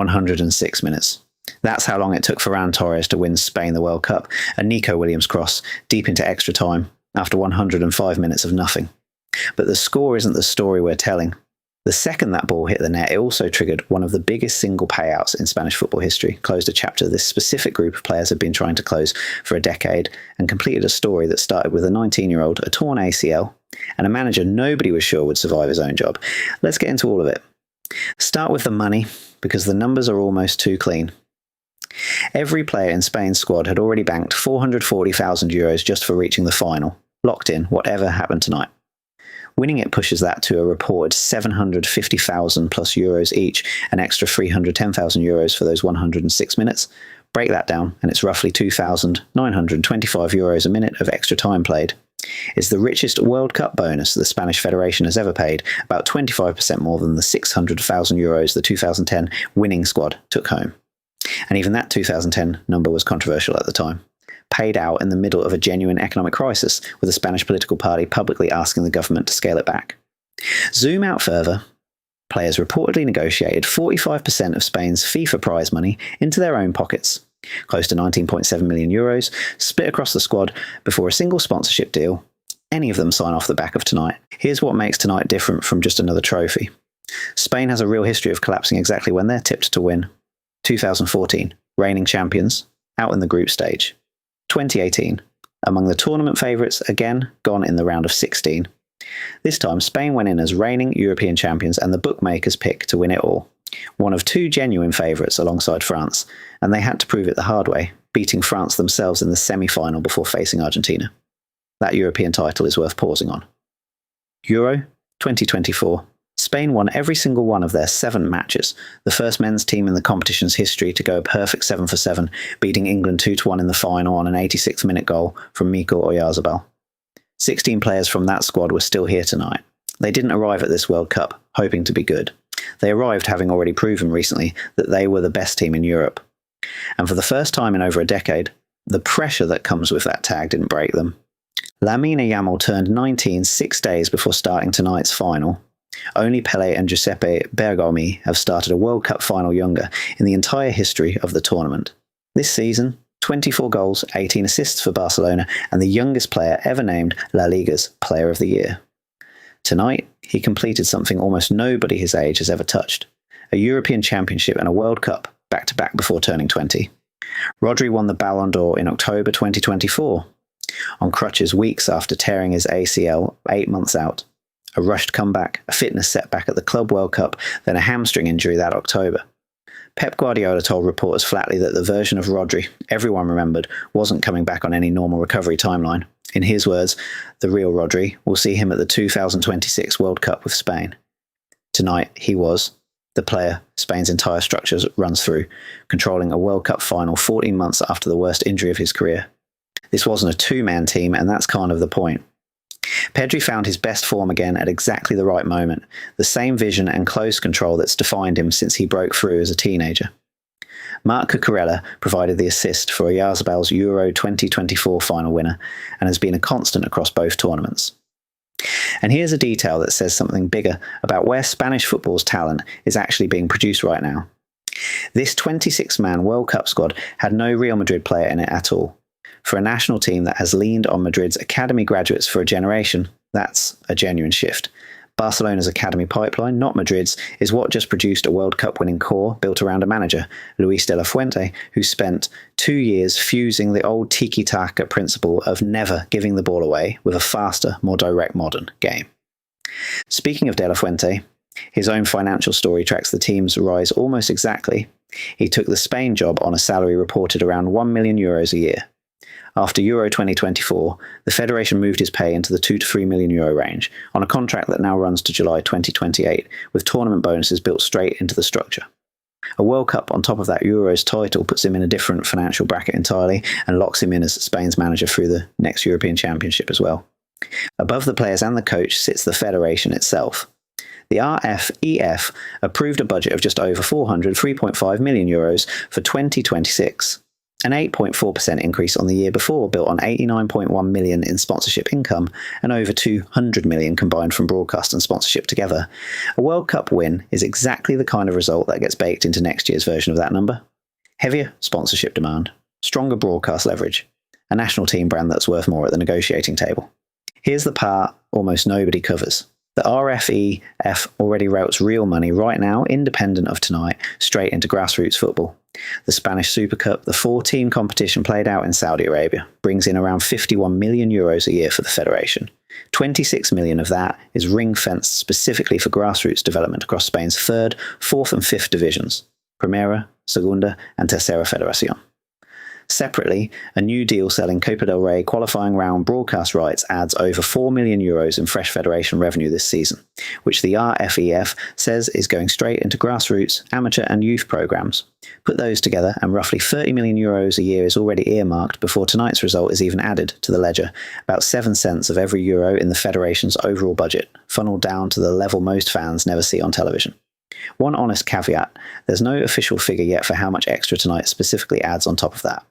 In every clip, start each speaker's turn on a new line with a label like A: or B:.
A: 106 minutes. That's how long it took Ferran Torres to win Spain the World Cup, a Nico Williams cross deep into extra time after 105 minutes of nothing. But the score isn't the story we're telling. The second that ball hit the net, it also triggered one of the biggest single payouts in Spanish football history, closed a chapter this specific group of players had been trying to close for a decade, and completed a story that started with a 19-year-old, a torn ACL, and a manager nobody was sure would survive his own job. Let's get into all of it. Start with the money, because the numbers are almost too clean. Every player in Spain's squad had already banked €440,000 just for reaching the final, locked in whatever happened tonight. Winning it pushes that to a reported €750,000 plus each, an extra €310,000 for those 106 minutes. Break that down, and it's roughly €2,925 a minute of extra time played. It's the richest World Cup bonus the Spanish Federation has ever paid, about 25% more than the €600,000 the 2010 winning squad took home. And even that 2010 number was controversial at the time. Paid out in the middle of a genuine economic crisis, with a Spanish political party publicly asking the government to scale it back. Zoom out further. Players reportedly negotiated 45% of Spain's FIFA prize money into their own pockets, close to €19.7 million, split across the squad before a single sponsorship deal. Any of them sign off the back of tonight. Here's what makes tonight different from just another trophy. Spain has a real history of collapsing exactly when they're tipped to win. 2014, reigning champions, out in the group stage. 2018, among the tournament favourites, again gone in the round of 16. This time, Spain went in as reigning European champions and the bookmakers' pick to win it all. One of two genuine favourites alongside France, and they had to prove it the hard way, beating France themselves in the semi-final before facing Argentina. That European title is worth pausing on. Euro 2024. Spain won every single one of their 7 matches, the first men's team in the competition's history to go a perfect 7 for 7, beating England 2-1 in the final on an 86th-minute goal from Nico Williams. 16 players from that squad were still here tonight. They didn't arrive at this World Cup hoping to be good. They arrived having already proven recently that they were the best team in Europe. And for the first time in over a decade, the pressure that comes with that tag didn't break them. Lamine Yamal turned 19 6 days before starting tonight's final. Only Pelé and Giuseppe Bergomi have started a World Cup final younger in the entire history of the tournament. This season, 24 goals, 18 assists for Barcelona, and the youngest player ever named La Liga's Player of the Year. Tonight, he completed something almost nobody his age has ever touched: a European Championship and a World Cup back-to-back before turning 20. Rodri won the Ballon d'Or in October 2024, on crutches weeks after tearing his ACL 8 months out. A rushed comeback, a fitness setback at the Club World Cup, then a hamstring injury that October. Pep Guardiola told reporters flatly that the version of Rodri everyone remembered wasn't coming back on any normal recovery timeline. In his words, the real Rodri will see him at the 2026 World Cup with Spain. Tonight, he was the player Spain's entire structure runs through, controlling a World Cup final 14 months after the worst injury of his career. This wasn't a two-man team, and that's kind of the point. Pedri found his best form again at exactly the right moment, the same vision and close control that's defined him since he broke through as a teenager. Marc Cucurella provided the assist for Oyarzabal's Euro 2024 final winner and has been a constant across both tournaments. And here's a detail that says something bigger about where Spanish football's talent is actually being produced right now. This 26-man World Cup squad had no Real Madrid player in it at all. For a national team that has leaned on Madrid's academy graduates for a generation, that's a genuine shift. Barcelona's academy pipeline, not Madrid's, is what just produced a World Cup winning core built around a manager, Luis de la Fuente, who spent 2 years fusing the old tiki-taka principle of never giving the ball away with a faster, more direct modern game. Speaking of de la Fuente, his own financial story tracks the team's rise almost exactly. He took the Spain job on a salary reported around €1 million a year. After Euro 2024, the Federation moved his pay into the €2 to €3 million range, on a contract that now runs to July 2028, with tournament bonuses built straight into the structure. A World Cup on top of that Euros title puts him in a different financial bracket entirely, and locks him in as Spain's manager through the next European Championship as well. Above the players and the coach sits the Federation itself. The RFEF approved a budget of just over €3.5 million for 2026. An 8.4% increase on the year before, built on 89.1 million in sponsorship income and over 200 million combined from broadcast and sponsorship together. A World Cup win is exactly the kind of result that gets baked into next year's version of that number. Heavier sponsorship demand, stronger broadcast leverage, a national team brand that's worth more at the negotiating table. Here's the part almost nobody covers. The RFEF already routes real money right now, independent of tonight, straight into grassroots football. The Spanish Super Cup, the 14 competition played out in Saudi Arabia, brings in around 51 million euros a year for the federation. 26 million of that is ring-fenced specifically for grassroots development across Spain's 3rd, 4th and 5th divisions, Primera, Segunda and Tercera Federación. Separately, a new deal selling Copa del Rey qualifying round broadcast rights adds over 4 million euros in fresh federation revenue this season, which the RFEF says is going straight into grassroots, amateur and youth programmes. Put those together and roughly 30 million euros a year is already earmarked before tonight's result is even added to the ledger, about 7 cents of every euro in the federation's overall budget, funneled down to the level most fans never see on television. One honest caveat, there's no official figure yet for how much extra tonight specifically adds on top of that.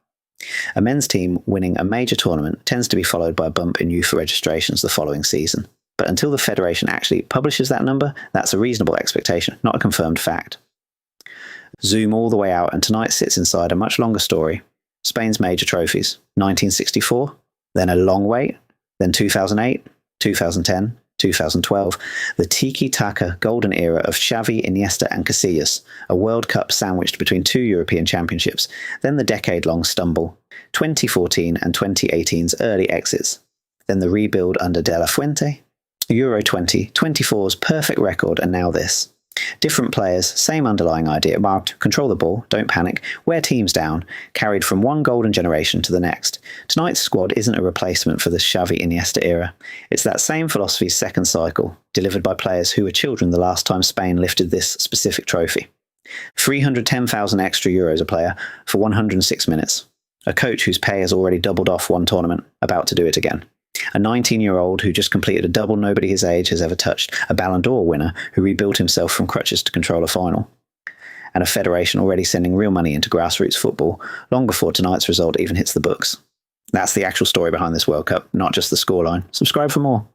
A: A men's team winning a major tournament tends to be followed by a bump in youth registrations the following season. But until the federation actually publishes that number, that's a reasonable expectation, not a confirmed fact. Zoom all the way out and tonight sits inside a much longer story. Spain's major trophies, 1964, then a long wait, then 2008, 2010, 2012, the tiki-taka golden era of Xavi, Iniesta and Casillas, a World Cup sandwiched between 2 European championships, then the decade-long stumble, 2014 and 2018's early exits, then the rebuild under De La Fuente, Euro 2024's perfect record, and now this. Different players, same underlying idea, marked control the ball, don't panic, wear teams down, carried from one golden generation to the next. Tonight's squad isn't a replacement for the Xavi Iniesta era. It's that same philosophy's second cycle, delivered by players who were children the last time Spain lifted this specific trophy. 310,000 extra euros a player for 106 minutes. A coach whose pay has already doubled off one tournament, about to do it again. A 19-year-old who just completed a double nobody his age has ever touched, a Ballon d'Or winner who rebuilt himself from crutches to control a final. And a federation already sending real money into grassroots football long before tonight's result even hits the books. That's the actual story behind this World Cup, not just the scoreline. Subscribe for more.